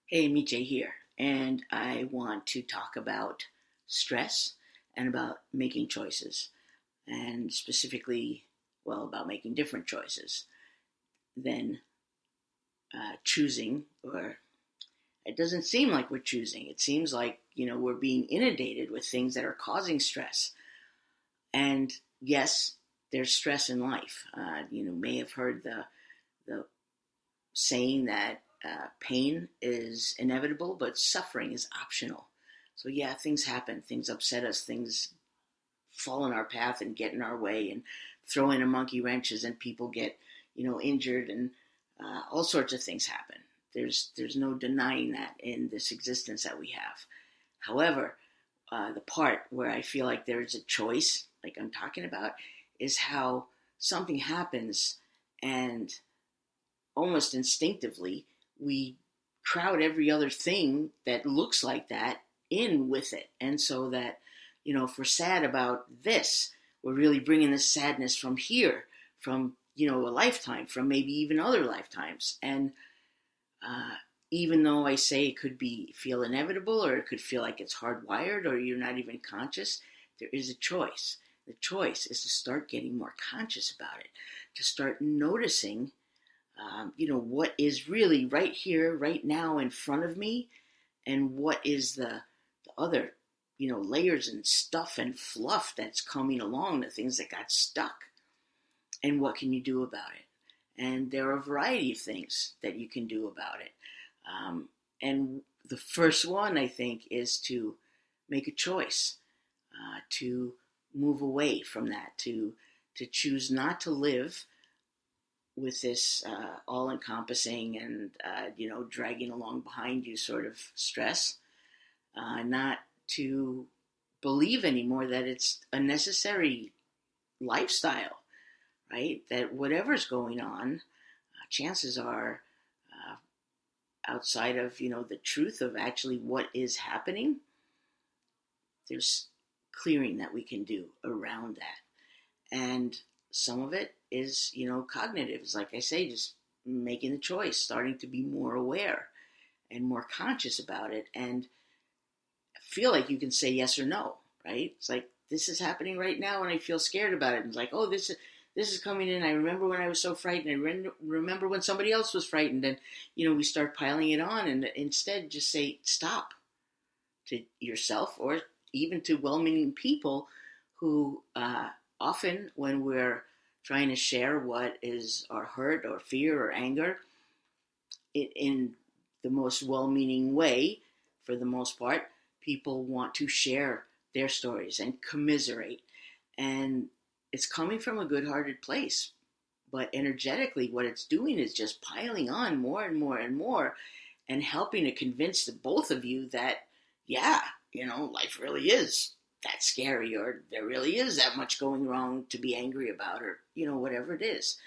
Hey, Mijay here, and I want to talk about stress and about making choices, and specifically, well, about making different choices than choosing, or it doesn't seem like we're choosing. It seems like, we're being inundated with things that are causing stress. And yes, there's stress in life. May have heard the saying that pain is inevitable, but suffering is optional. So yeah, things happen, things upset us, things fall in our path and get in our way, and throw in a monkey wrenches, and people get injured, and all sorts of things happen. There's no denying that in this existence that we have. However, the part where I feel like there's a choice, like I'm talking about, is how something happens and almost instinctively we crowd every other thing that looks like that in with it. And so that, if we're sad about this, we're really bringing this sadness from here, from, a lifetime, from maybe even other lifetimes. And uh, even though I say it could feel inevitable, or it could feel like it's hardwired, or you're not even conscious, there is a choice. The choice is to start getting more conscious about it, to start noticing what is really right here, right now in front of me, and what is the other, layers and stuff and fluff that's coming along, the things that got stuck, and what can you do about it? And there are a variety of things that you can do about it. And the first one, I think, is to make a choice, to move away from that, to choose not to live with this all-encompassing and dragging along behind you sort of stress, not to believe anymore that it's a necessary lifestyle, right? That whatever's going on, chances are, outside of the truth of actually what is happening, there's clearing that we can do around that. And some of it is, cognitive. It's like I say, just making the choice, starting to be more aware and more conscious about it, and feel like you can say yes or no, right? It's like, this is happening right now and I feel scared about it. And it's like, oh, this is coming in. I remember when I was so frightened. I remember when somebody else was frightened. And, we start piling it on, and instead just say stop to yourself, or even to well-meaning people who often, when we're trying to share what is our hurt or fear or anger, in the most well-meaning way, for the most part, people want to share their stories and commiserate. And it's coming from a good-hearted place. But energetically, what it's doing is just piling on more and more and more, and helping to convince the both of you that, yeah, life really is that scary, or there really is that much going wrong to be angry about, or, whatever it is.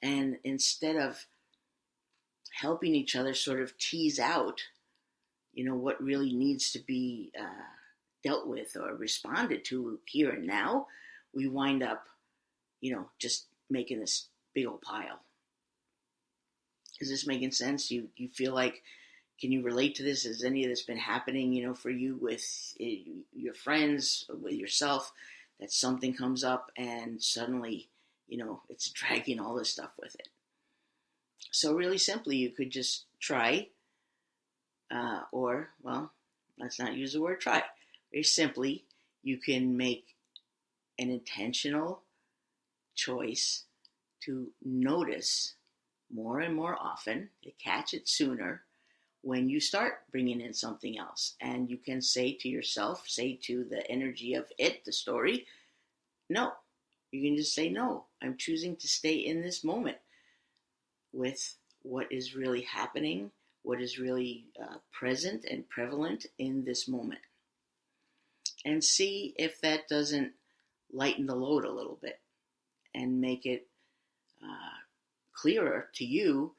And instead of helping each other sort of tease out, what really needs to be dealt with or responded to here and now, we wind up, just making this big old pile. Is this making sense? You feel like, can you relate to this? Has any of this been happening, for you with your friends, with yourself, that something comes up and suddenly, it's dragging all this stuff with it? So really simply, you could just try, or, well, let's not use the word try. Very simply, you can make an intentional choice to notice more and more often, to catch it sooner, when you start bringing in something else. And you can say to yourself, say to the energy of it, the story, no. You can just say, no, I'm choosing to stay in this moment with what is really happening, what is really present and prevalent in this moment. And see if that doesn't lighten the load a little bit and make it clearer to you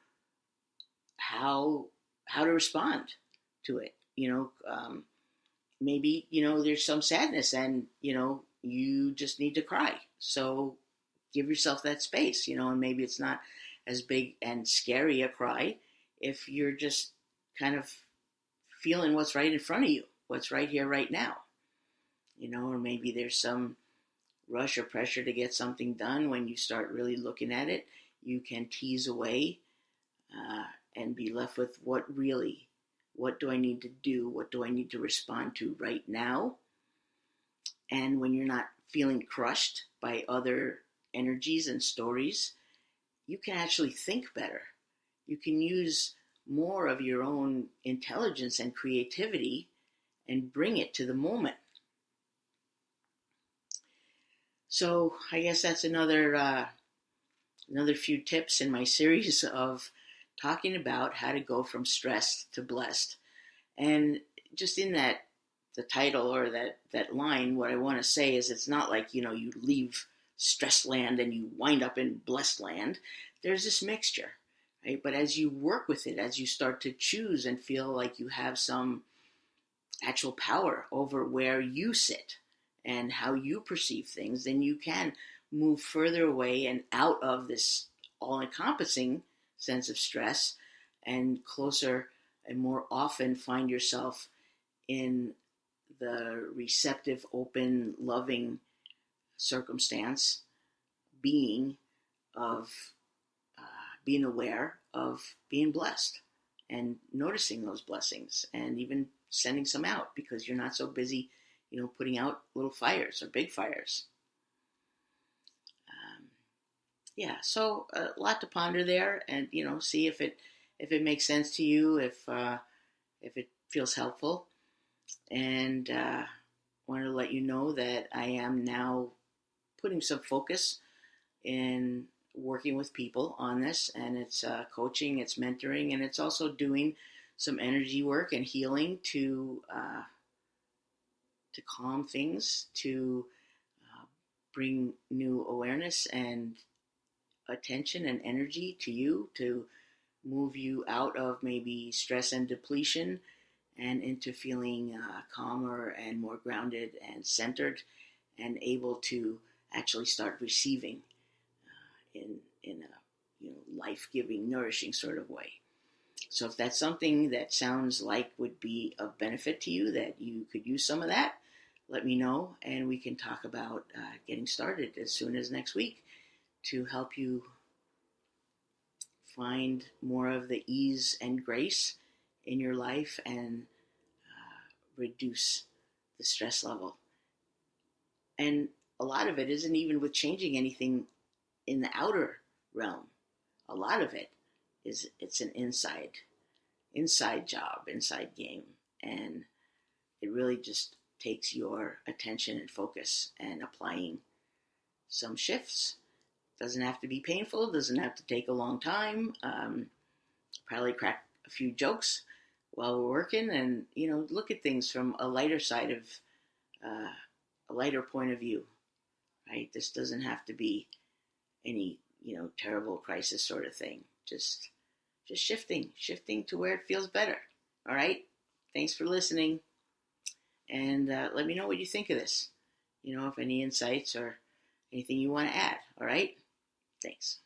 how to respond to it. Maybe there's some sadness, and you just need to cry. So give yourself that space. And maybe it's not as big and scary a cry if you're just kind of feeling what's right in front of you, what's right here, right now. Or maybe there's some rush or pressure to get something done. When you start really looking at it, you can tease away and be left with what do I need to do? What do I need to respond to right now? And when you're not feeling crushed by other energies and stories, you can actually think better. You can use more of your own intelligence and creativity and bring it to the moment. So I guess that's another few tips in my series of talking about how to go from stressed to blessed. And just in the title or that line, what I want to say is it's not like, you leave stress land and you wind up in blessed land. There's this mixture, right? But as you work with it, as you start to choose and feel like you have some actual power over where you sit and how you perceive things, then you can move further away and out of this all-encompassing sense of stress and closer and more often find yourself in the receptive, open, loving circumstance being of being aware of being blessed and noticing those blessings and even sending some out because you're not so busy, putting out little fires or big fires. So a lot to ponder there, and see if it makes sense to you, if it feels helpful, and want to let you know that I am now putting some focus in working with people on this, and it's coaching, it's mentoring, and it's also doing some energy work and healing to calm things, to bring new awareness and attention and energy to you, to move you out of maybe stress and depletion and into feeling calmer and more grounded and centered and able to actually start receiving in a life-giving, nourishing sort of way. So if that's something that sounds like would be of benefit to you, that you could use some of that, let me know, and we can talk about getting started as soon as next week to help you find more of the ease and grace in your life and reduce the stress level. And a lot of it isn't even with changing anything in the outer realm. A lot of it it's an inside job, inside game, and it really just takes your attention and focus and applying some shifts. Doesn't have to be painful, doesn't have to take a long time. Probably crack a few jokes while we're working, and look at things from a lighter side of a lighter point of view, right? This doesn't have to be any terrible crisis sort of thing. Just shifting to where it feels better. All right. Thanks for listening, and let me know what you think of this. If any insights or anything you want to add. All right. Thanks.